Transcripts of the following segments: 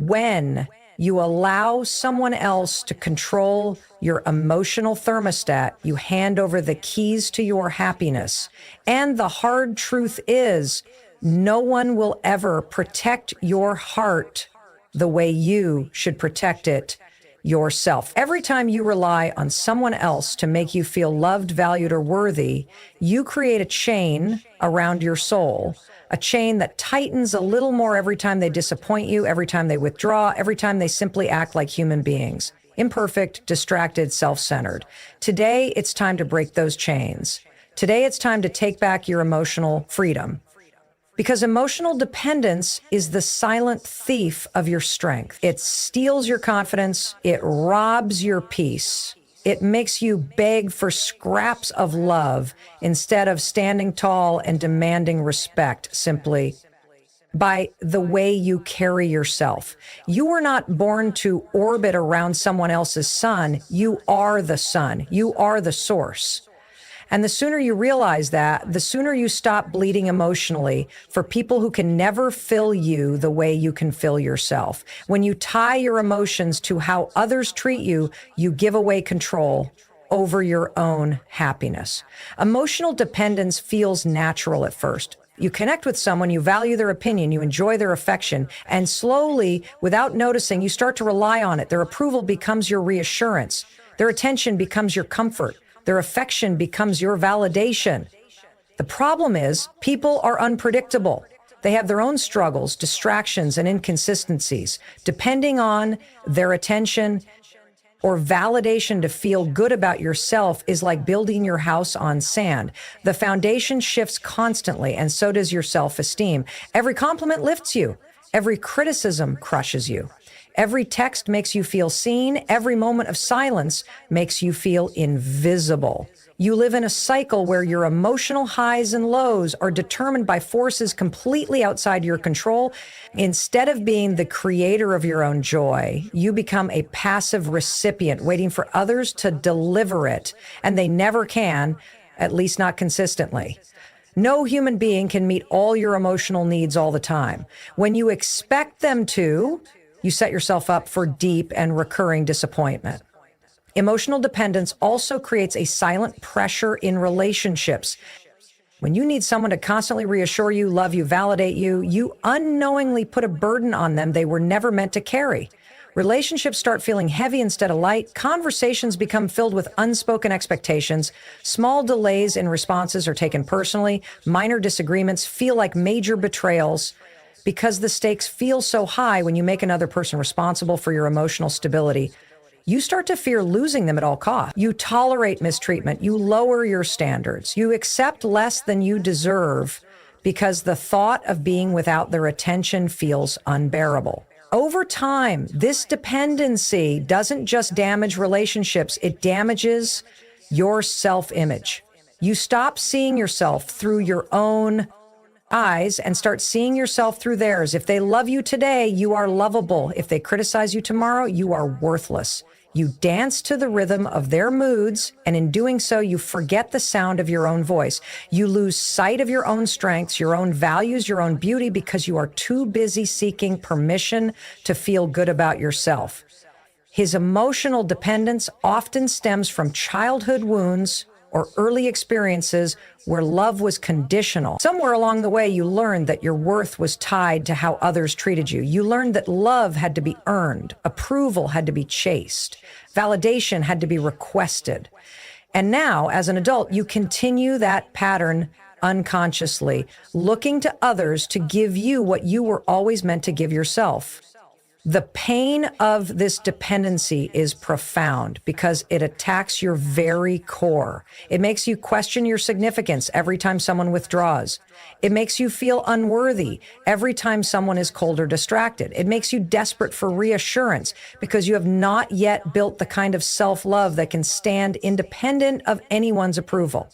when you allow someone else to control your emotional thermostat, you hand over the keys to your happiness. And the hard truth is, no one will ever protect your heart the way you should protect it yourself. Every time you rely on someone else to make you feel loved, valued, or worthy, you create a chain around your soul, a chain that tightens a little more every time they disappoint you, every time they withdraw, every time they simply act like human beings. Imperfect, distracted, self-centered. Today, it's time to break those chains. Today, it's time to take back your emotional freedom. Because emotional dependence is the silent thief of your strength. It steals your confidence. It robs your peace. It makes you beg for scraps of love instead of standing tall and demanding respect simply by the way you carry yourself. You were not born to orbit around someone else's sun. You are the sun. You are the source. And the sooner you realize that, the sooner you stop bleeding emotionally for people who can never fill you the way you can fill yourself. When you tie your emotions to how others treat you, you give away control over your own happiness. Emotional dependence feels natural at first. You connect with someone, you value their opinion, you enjoy their affection, and slowly, without noticing, you start to rely on it. Their approval becomes your reassurance. Their attention becomes your comfort. Their affection becomes your validation. The problem is, people are unpredictable. They have their own struggles, distractions, and inconsistencies. Depending on their attention or validation to feel good about yourself is like building your house on sand. The foundation shifts constantly, and so does your self-esteem. Every compliment lifts you. Every criticism crushes you. Every text makes you feel seen. Every moment of silence makes you feel invisible. You live in a cycle where your emotional highs and lows are determined by forces completely outside your control. Instead of being the creator of your own joy, you become a passive recipient, waiting for others to deliver it. And they never can, at least not consistently. No human being can meet all your emotional needs all the time. When you expect them to, you set yourself up for deep and recurring disappointment. Emotional dependence also creates a silent pressure in relationships. When you need someone to constantly reassure you, love you, validate you, you unknowingly put a burden on them they were never meant to carry. Relationships start feeling heavy instead of light. Conversations become filled with unspoken expectations. Small delays in responses are taken personally. Minor disagreements feel like major betrayals. Because the stakes feel so high when you make another person responsible for your emotional stability, you start to fear losing them at all costs. You tolerate mistreatment. You lower your standards. You accept less than you deserve because the thought of being without their attention feels unbearable. Over time, this dependency doesn't just damage relationships, it damages your self-image. You stop seeing yourself through your own eyes and start seeing yourself through theirs. If they love you today, you are lovable. If they criticize you tomorrow, you are worthless. You dance to the rhythm of their moods, and in doing so, you forget the sound of your own voice. You lose sight of your own strengths, your own values, your own beauty, because you are too busy seeking permission to feel good about yourself. His emotional dependence often stems from childhood wounds or early experiences where love was conditional. Somewhere along the way, you learned that your worth was tied to how others treated you. You learned that love had to be earned, approval had to be chased, validation had to be requested. And now, as an adult, you continue that pattern unconsciously, looking to others to give you what you were always meant to give yourself. The pain of this dependency is profound because it attacks your very core. It makes you question your significance every time someone withdraws. It makes you feel unworthy every time someone is cold or distracted. It makes you desperate for reassurance because you have not yet built the kind of self-love that can stand independent of anyone's approval.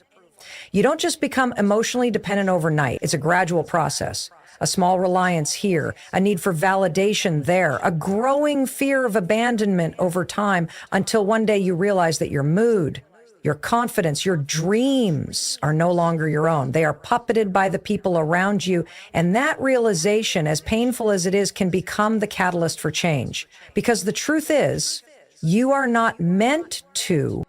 You don't just become emotionally dependent overnight. It's a gradual process. A small reliance here, a need for validation there, a growing fear of abandonment over time until one day you realize that your mood, your confidence, your dreams are no longer your own. They are puppeted by the people around you. And that realization, as painful as it is, can become the catalyst for change. Because the truth is, you are not meant to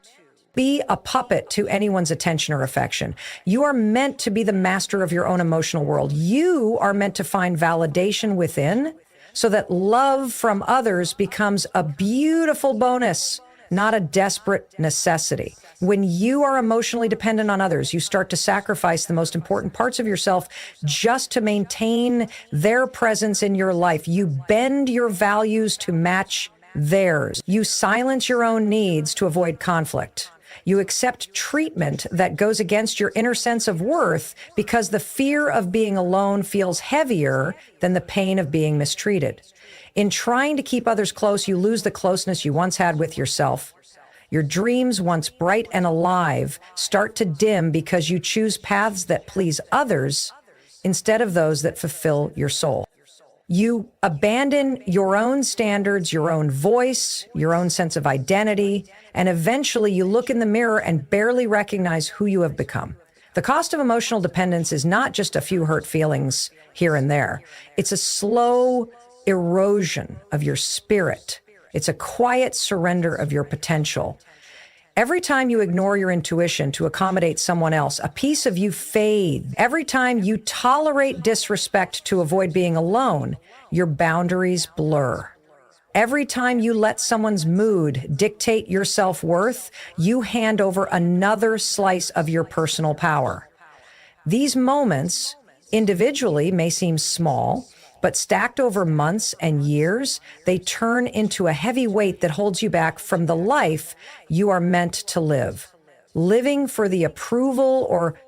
be a puppet to anyone's attention or affection. You are meant to be the master of your own emotional world. You are meant to find validation within so that love from others becomes a beautiful bonus, not a desperate necessity. When you are emotionally dependent on others, you start to sacrifice the most important parts of yourself just to maintain their presence in your life. You bend your values to match theirs. You silence your own needs to avoid conflict. You accept treatment that goes against your inner sense of worth because the fear of being alone feels heavier than the pain of being mistreated. In trying to keep others close, you lose the closeness you once had with yourself. Your dreams, once bright and alive, start to dim because you choose paths that please others instead of those that fulfill your soul. You abandon your own standards, your own voice, your own sense of identity, and eventually you look in the mirror and barely recognize who you have become. The cost of emotional dependence is not just a few hurt feelings here and there. It's a slow erosion of your spirit. It's a quiet surrender of your potential. Every time you ignore your intuition to accommodate someone else, a piece of you fades. Every time you tolerate disrespect to avoid being alone, your boundaries blur. Every time you let someone's mood dictate your self-worth, you hand over another slice of your personal power. These moments individually may seem small, but stacked over months and years, they turn into a heavy weight that holds you back from the life you are meant to live. Living for the approval or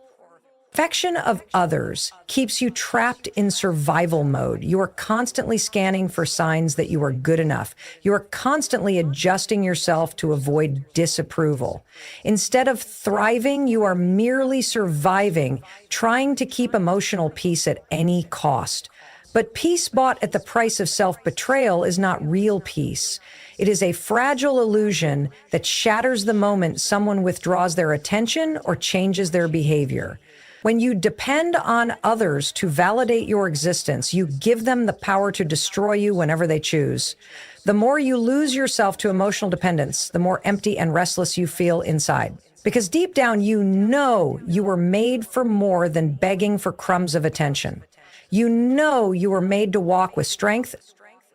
affection of others keeps you trapped in survival mode. You are constantly scanning for signs that you are good enough. You are constantly adjusting yourself to avoid disapproval. Instead of thriving, you are merely surviving, trying to keep emotional peace at any cost. But peace bought at the price of self-betrayal is not real peace. It is a fragile illusion that shatters the moment someone withdraws their attention or changes their behavior. When you depend on others to validate your existence, you give them the power to destroy you whenever they choose. The more you lose yourself to emotional dependence, the more empty and restless you feel inside. Because deep down, you know you were made for more than begging for crumbs of attention. You know you were made to walk with strength,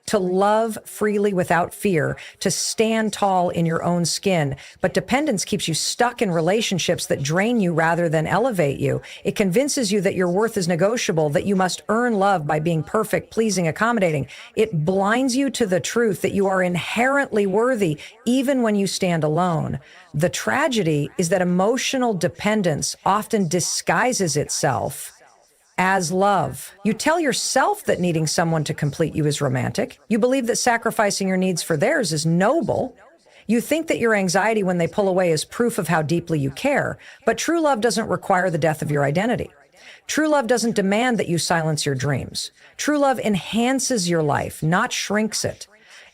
to love freely without fear, to stand tall in your own skin. But dependence keeps you stuck in relationships that drain you rather than elevate you. It convinces you that your worth is negotiable, that you must earn love by being perfect, pleasing, accommodating. It blinds you to the truth that you are inherently worthy, even when you stand alone. The tragedy is that emotional dependence often disguises itself as love. You tell yourself that needing someone to complete you is romantic. You believe that sacrificing your needs for theirs is noble. You think that your anxiety when they pull away is proof of how deeply you care. But true love doesn't require the death of your identity. True love doesn't demand that you silence your dreams. True love enhances your life, not shrinks it.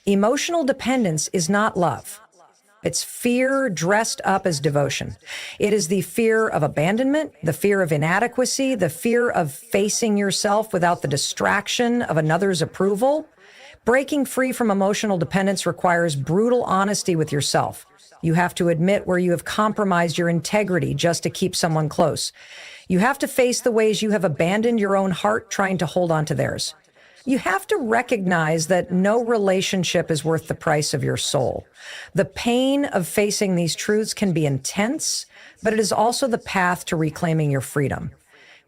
Emotional dependence is not love. It's fear dressed up as devotion. It is the fear of abandonment, the fear of inadequacy, the fear of facing yourself without the distraction of another's approval. Breaking free from emotional dependence requires brutal honesty with yourself. You have to admit where you have compromised your integrity just to keep someone close. You have to face the ways you have abandoned your own heart trying to hold on to theirs. You have to recognize that no relationship is worth the price of your soul. The pain of facing these truths can be intense, but it is also the path to reclaiming your freedom.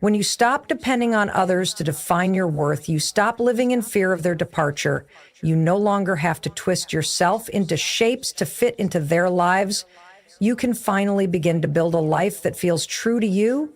When you stop depending on others to define your worth, you stop living in fear of their departure. You no longer have to twist yourself into shapes to fit into their lives. You can finally begin to build a life that feels true to you,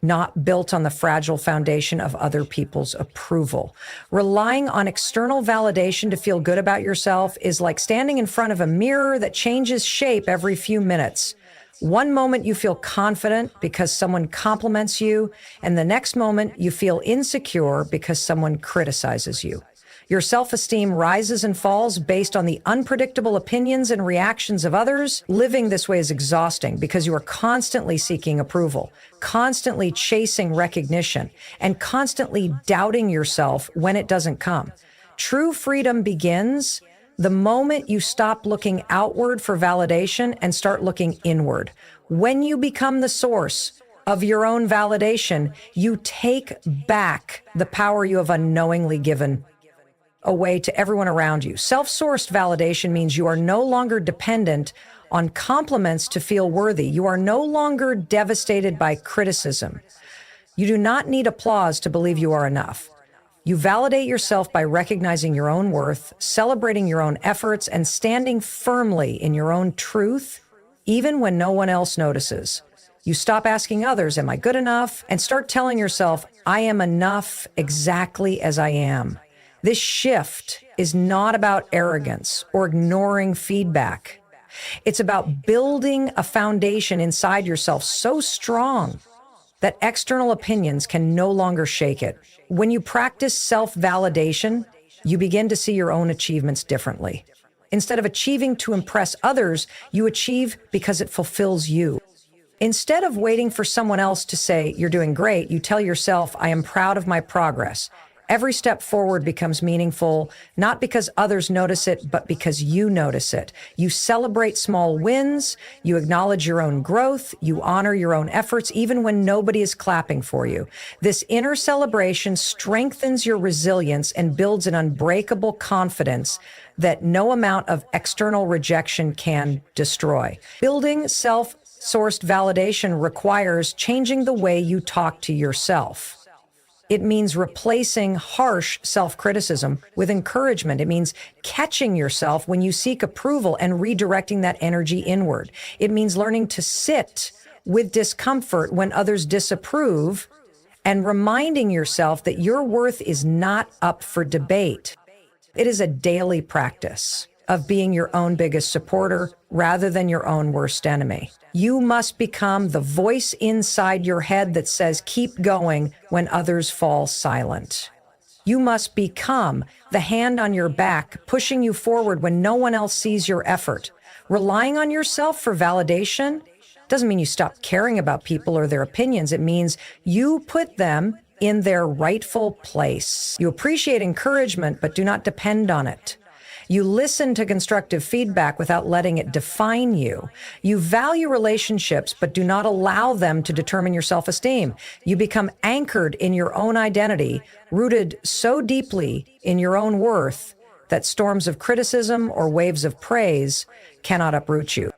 not built on the fragile foundation of other people's approval. Relying on external validation to feel good about yourself is like standing in front of a mirror that changes shape every few minutes. One moment you feel confident because someone compliments you, and the next moment you feel insecure because someone criticizes you. Your self-esteem rises and falls based on the unpredictable opinions and reactions of others. Living this way is exhausting because you are constantly seeking approval, constantly chasing recognition, and constantly doubting yourself when it doesn't come. True freedom begins the moment you stop looking outward for validation and start looking inward. When you become the source of your own validation, you take back the power you have unknowingly given away to everyone around you. Self-sourced validation means you are no longer dependent on compliments to feel worthy. You are no longer devastated by criticism. You do not need applause to believe you are enough. You validate yourself by recognizing your own worth, celebrating your own efforts, and standing firmly in your own truth, even when no one else notices. You stop asking others, am I good enough? And start telling yourself, I am enough exactly as I am. This shift is not about arrogance or ignoring feedback. It's about building a foundation inside yourself so strong that external opinions can no longer shake it. When you practice self-validation, you begin to see your own achievements differently. Instead of achieving to impress others, you achieve because it fulfills you. Instead of waiting for someone else to say, you're doing great, you tell yourself, I am proud of my progress. Every step forward becomes meaningful, not because others notice it, but because you notice it. You celebrate small wins, you acknowledge your own growth, you honor your own efforts, even when nobody is clapping for you. This inner celebration strengthens your resilience and builds an unbreakable confidence that no amount of external rejection can destroy. Building self-sourced validation requires changing the way you talk to yourself. It means replacing harsh self-criticism with encouragement. It means catching yourself when you seek approval and redirecting that energy inward. It means learning to sit with discomfort when others disapprove and reminding yourself that your worth is not up for debate. It is a daily practice of being your own biggest supporter rather than your own worst enemy. You must become the voice inside your head that says, keep going when others fall silent. You must become the hand on your back, pushing you forward when no one else sees your effort. Relying on yourself for validation doesn't mean you stop caring about people or their opinions. It means you put them in their rightful place. You appreciate encouragement, but do not depend on it. You listen to constructive feedback without letting it define you. You value relationships, but do not allow them to determine your self-esteem. You become anchored in your own identity, rooted so deeply in your own worth that storms of criticism or waves of praise cannot uproot you.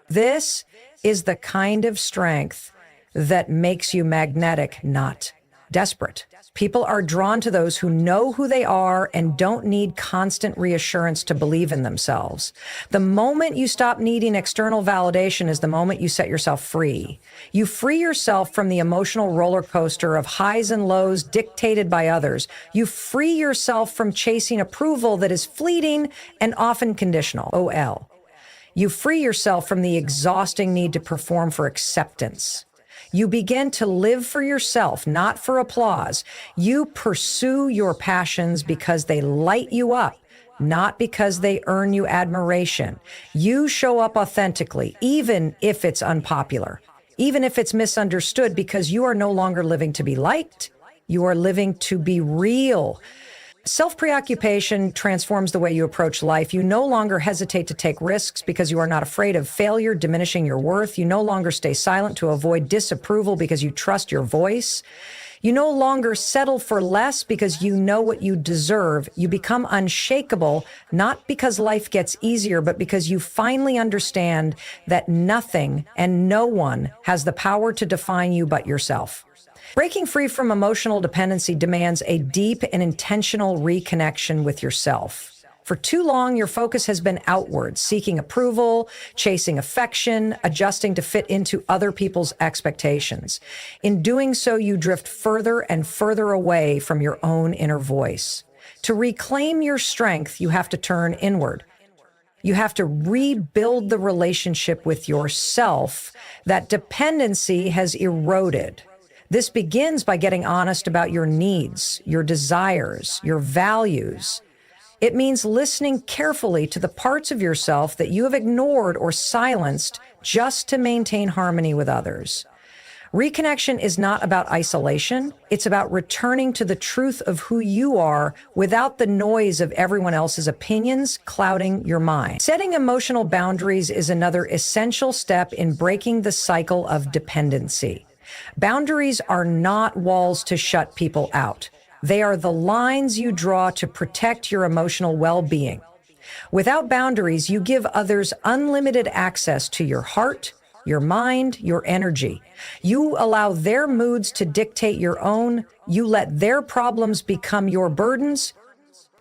This is the kind of strength that makes you magnetic, not desperate. People are drawn to those who know who they are and don't need constant reassurance to believe in themselves. The moment you stop needing external validation is the moment you set yourself free. You free yourself from the emotional roller coaster of highs and lows dictated by others. You free yourself from chasing approval that is fleeting and often conditional. OL. You free yourself from the exhausting need to perform for acceptance. You begin to live for yourself, not for applause. You pursue your passions because they light you up, not because they earn you admiration. You show up authentically, even if it's unpopular, even if it's misunderstood, because you are no longer living to be liked. You are living to be real. Self-preoccupation transforms the way you approach life. You no longer hesitate to take risks because you are not afraid of failure diminishing your worth. You no longer stay silent to avoid disapproval because you trust your voice. You no longer settle for less because you know what you deserve. You become unshakable, not because life gets easier, but because you finally understand that nothing and no one has the power to define you but yourself. Breaking free from emotional dependency demands a deep and intentional reconnection with yourself. For too long, your focus has been outward, seeking approval, chasing affection, adjusting to fit into other people's expectations. In doing so, you drift further and further away from your own inner voice. To reclaim your strength, you have to turn inward. You have to rebuild the relationship with yourself. That dependency has eroded. This begins by getting honest about your needs, your desires, your values. It means listening carefully to the parts of yourself that you have ignored or silenced just to maintain harmony with others. Reconnection is not about isolation. It's about returning to the truth of who you are without the noise of everyone else's opinions clouding your mind. Setting emotional boundaries is another essential step in breaking the cycle of dependency. Boundaries are not walls to shut people out. They are the lines you draw to protect your emotional well-being. Without boundaries, you give others unlimited access to your heart, your mind, your energy. You allow their moods to dictate your own. You let their problems become your burdens.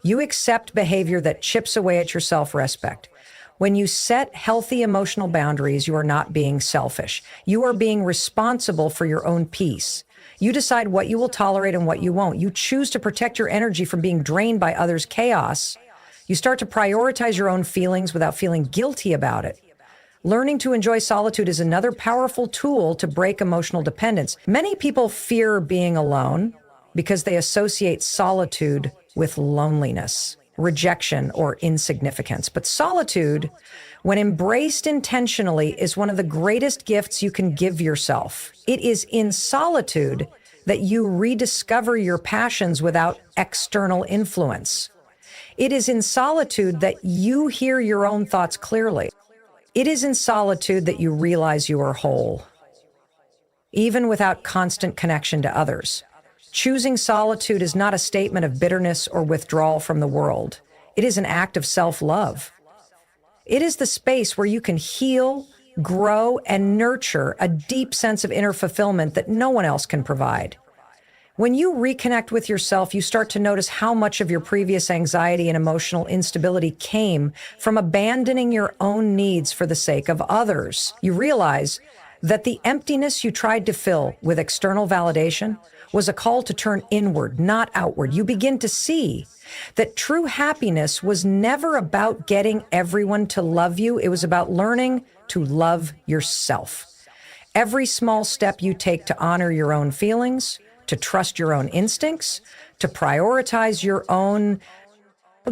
You accept behavior that chips away at your self-respect. When you set healthy emotional boundaries, you are not being selfish. You are being responsible for your own peace. You decide what you will tolerate and what you won't. You choose to protect your energy from being drained by others' chaos. You start to prioritize your own feelings without feeling guilty about it. Learning to enjoy solitude is another powerful tool to break emotional dependence. Many people fear being alone because they associate solitude with loneliness, rejection, or insignificance. But solitude, when embraced intentionally, is one of the greatest gifts you can give yourself. It is in solitude that you rediscover your passions without external influence. It is in solitude that you hear your own thoughts clearly. It is in solitude that you realize you are whole, even without constant connection to others. Choosing solitude is not a statement of bitterness or withdrawal from the world. It is an act of self-love. It is the space where you can heal, grow, and nurture a deep sense of inner fulfillment that no one else can provide. When you reconnect with yourself, you start to notice how much of your previous anxiety and emotional instability came from abandoning your own needs for the sake of others. You realize that the emptiness you tried to fill with external validation was a call to turn inward, not outward. You begin to see that true happiness was never about getting everyone to love you. It was about learning to love yourself. Every small step you take to honor your own feelings, to trust your own instincts, to prioritize your own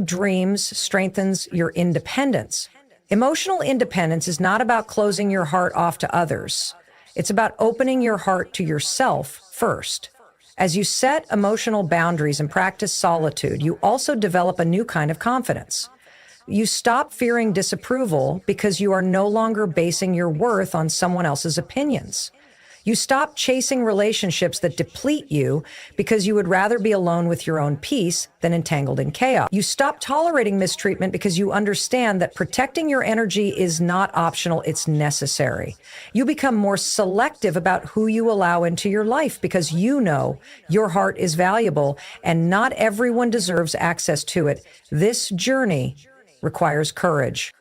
dreams, strengthens your independence. Emotional independence is not about closing your heart off to others. It's about opening your heart to yourself first. As you set emotional boundaries and practice solitude, you also develop a new kind of confidence. You stop fearing disapproval because you are no longer basing your worth on someone else's opinions. You stop chasing relationships that deplete you because you would rather be alone with your own peace than entangled in chaos. You stop tolerating mistreatment because you understand that protecting your energy is not optional, it's necessary. You become more selective about who you allow into your life because you know your heart is valuable and not everyone deserves access to it. This journey requires courage.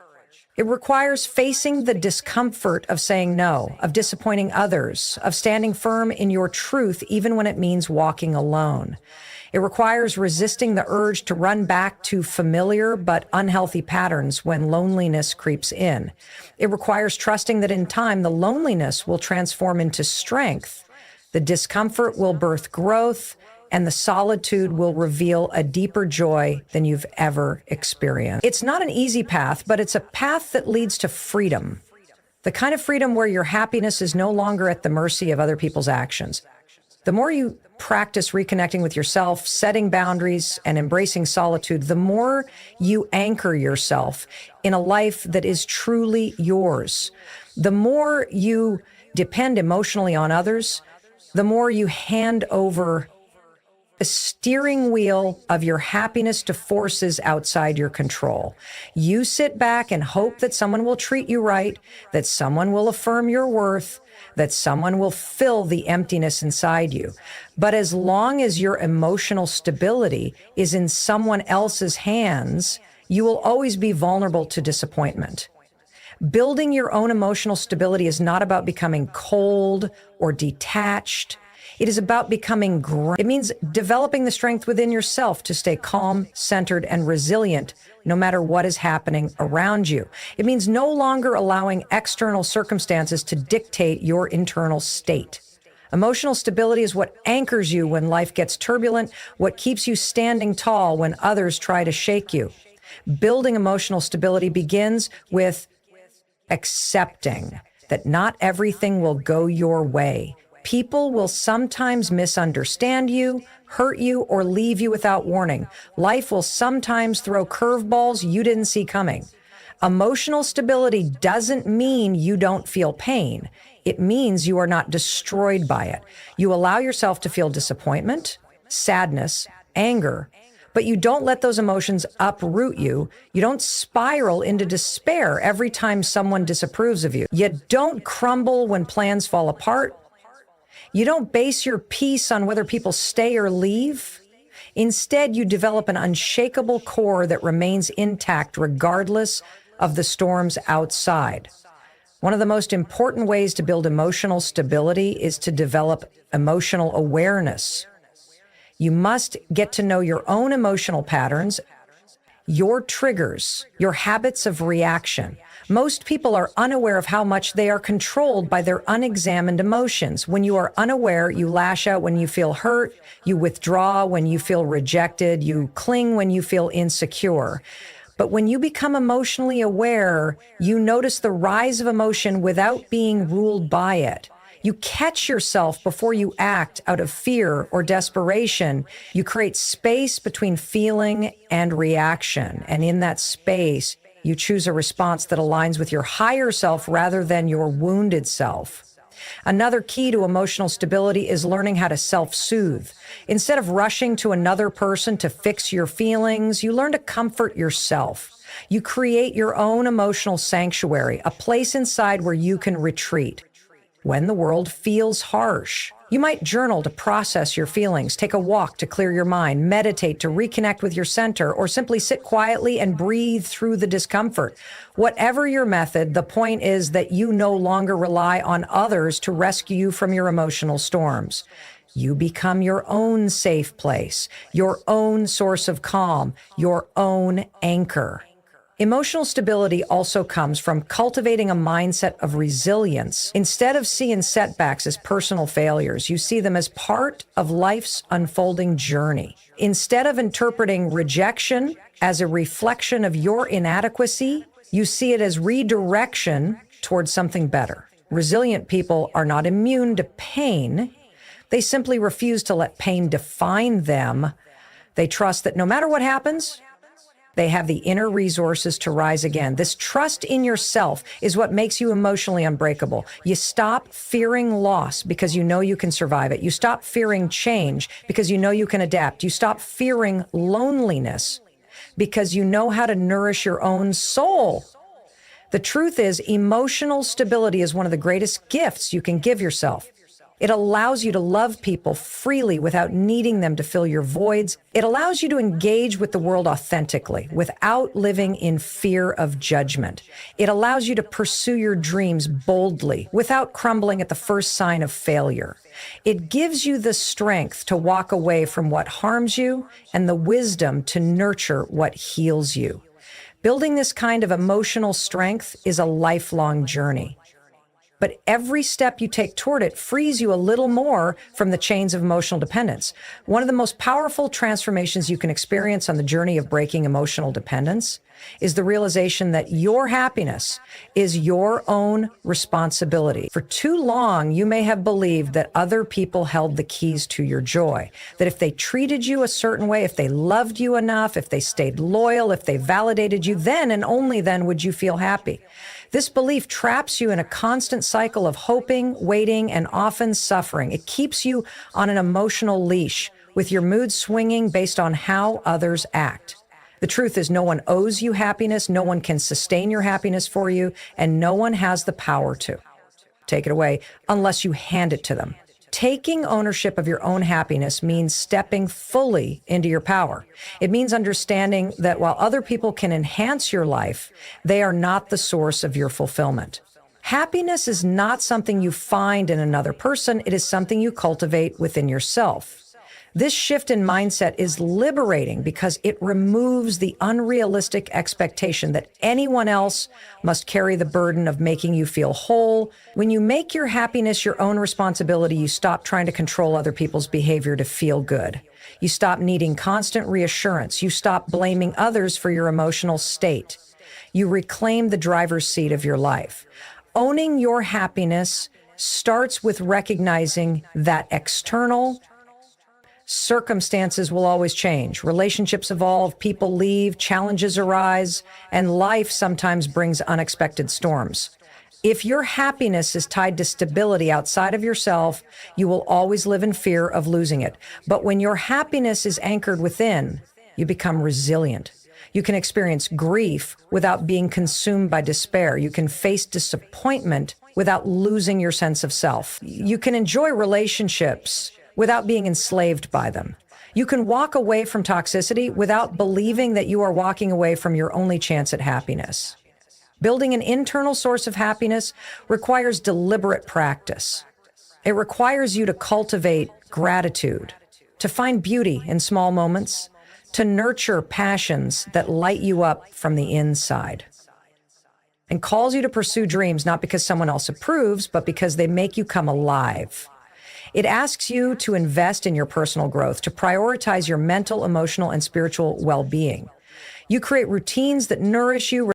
It requires facing the discomfort of saying no, of disappointing others, of standing firm in your truth even when it means walking alone. It requires resisting the urge to run back to familiar but unhealthy patterns when loneliness creeps in. It requires trusting that in time the loneliness will transform into strength, the discomfort will birth growth, and the solitude will reveal a deeper joy than you've ever experienced. It's not an easy path, but it's a path that leads to freedom. The kind of freedom where your happiness is no longer at the mercy of other people's actions. The more you practice reconnecting with yourself, setting boundaries, and embracing solitude, the more you anchor yourself in a life that is truly yours. The more you depend emotionally on others, the more you hand over the steering wheel of your happiness to forces outside your control. You sit back and hope that someone will treat you right, that someone will affirm your worth, that someone will fill the emptiness inside you. But as long as your emotional stability is in someone else's hands, you will always be vulnerable to disappointment. Building your own emotional stability is not about becoming cold or detached. It is about becoming grounded. It means developing the strength within yourself to stay calm, centered, and resilient no matter what is happening around you. It means no longer allowing external circumstances to dictate your internal state. Emotional stability is what anchors you when life gets turbulent, what keeps you standing tall when others try to shake you. Building emotional stability begins with accepting that not everything will go your way. People will sometimes misunderstand you, hurt you, or leave you without warning. Life will sometimes throw curveballs you didn't see coming. Emotional stability doesn't mean you don't feel pain. It means you are not destroyed by it. You allow yourself to feel disappointment, sadness, anger, but you don't let those emotions uproot you. You don't spiral into despair every time someone disapproves of you. You don't crumble when plans fall apart. You don't base your peace on whether people stay or leave. Instead, you develop an unshakable core that remains intact regardless of the storms outside. One of the most important ways to build emotional stability is to develop emotional awareness. You must get to know your own emotional patterns, your triggers, your habits of reaction. Most people are unaware of how much they are controlled by their unexamined emotions. When you are unaware, you lash out when you feel hurt, you withdraw when you feel rejected, you cling when you feel insecure. But when you become emotionally aware, you notice the rise of emotion without being ruled by it. You catch yourself before you act out of fear or desperation. You create space between feeling and reaction. And in that space, you choose a response that aligns with your higher self rather than your wounded self. Another key to emotional stability is learning how to self-soothe. Instead of rushing to another person to fix your feelings, you learn to comfort yourself. You create your own emotional sanctuary, a place inside where you can retreat when the world feels harsh. You might journal to process your feelings, take a walk to clear your mind, meditate to reconnect with your center, or simply sit quietly and breathe through the discomfort. Whatever your method, the point is that you no longer rely on others to rescue you from your emotional storms. You become your own safe place, your own source of calm, your own anchor. Emotional stability also comes from cultivating a mindset of resilience. Instead of seeing setbacks as personal failures, you see them as part of life's unfolding journey. Instead of interpreting rejection as a reflection of your inadequacy, you see it as redirection towards something better. Resilient people are not immune to pain. They simply refuse to let pain define them. They trust that no matter what happens, they have the inner resources to rise again. This trust in yourself is what makes you emotionally unbreakable. You stop fearing loss because you know you can survive it. You stop fearing change because you know you can adapt. You stop fearing loneliness because you know how to nourish your own soul. The truth is, emotional stability is one of the greatest gifts you can give yourself. It allows you to love people freely without needing them to fill your voids. It allows you to engage with the world authentically without living in fear of judgment. It allows you to pursue your dreams boldly without crumbling at the first sign of failure. It gives you the strength to walk away from what harms you and the wisdom to nurture what heals you. Building this kind of emotional strength is a lifelong journey. But every step you take toward it frees you a little more from the chains of emotional dependence. One of the most powerful transformations you can experience on the journey of breaking emotional dependence is the realization that your happiness is your own responsibility. For too long, you may have believed that other people held the keys to your joy, that if they treated you a certain way, if they loved you enough, if they stayed loyal, if they validated you, then and only then would you feel happy. This belief traps you in a constant cycle of hoping, waiting, and often suffering. It keeps you on an emotional leash, with your mood swinging based on how others act. The truth is, no one owes you happiness, no one can sustain your happiness for you, and no one has the power to take it away unless you hand it to them. Taking ownership of your own happiness means stepping fully into your power. It means understanding that while other people can enhance your life, they are not the source of your fulfillment. Happiness is not something you find in another person. It is something you cultivate within yourself. This shift in mindset is liberating because it removes the unrealistic expectation that anyone else must carry the burden of making you feel whole. When you make your happiness your own responsibility, you stop trying to control other people's behavior to feel good. You stop needing constant reassurance. You stop blaming others for your emotional state. You reclaim the driver's seat of your life. Owning your happiness starts with recognizing that external circumstances will always change. Relationships evolve, people leave, challenges arise, and life sometimes brings unexpected storms. If your happiness is tied to stability outside of yourself, you will always live in fear of losing it. But when your happiness is anchored within, you become resilient. You can experience grief without being consumed by despair. You can face disappointment without losing your sense of self. You can enjoy relationships without being enslaved by them. You can walk away from toxicity without believing that you are walking away from your only chance at happiness. Building an internal source of happiness requires deliberate practice. It requires you to cultivate gratitude, to find beauty in small moments, to nurture passions that light you up from the inside, and calls you to pursue dreams not because someone else approves, but because they make you come alive. It asks you to invest in your personal growth, to prioritize your mental, emotional, and spiritual well-being. You create routines that nourish you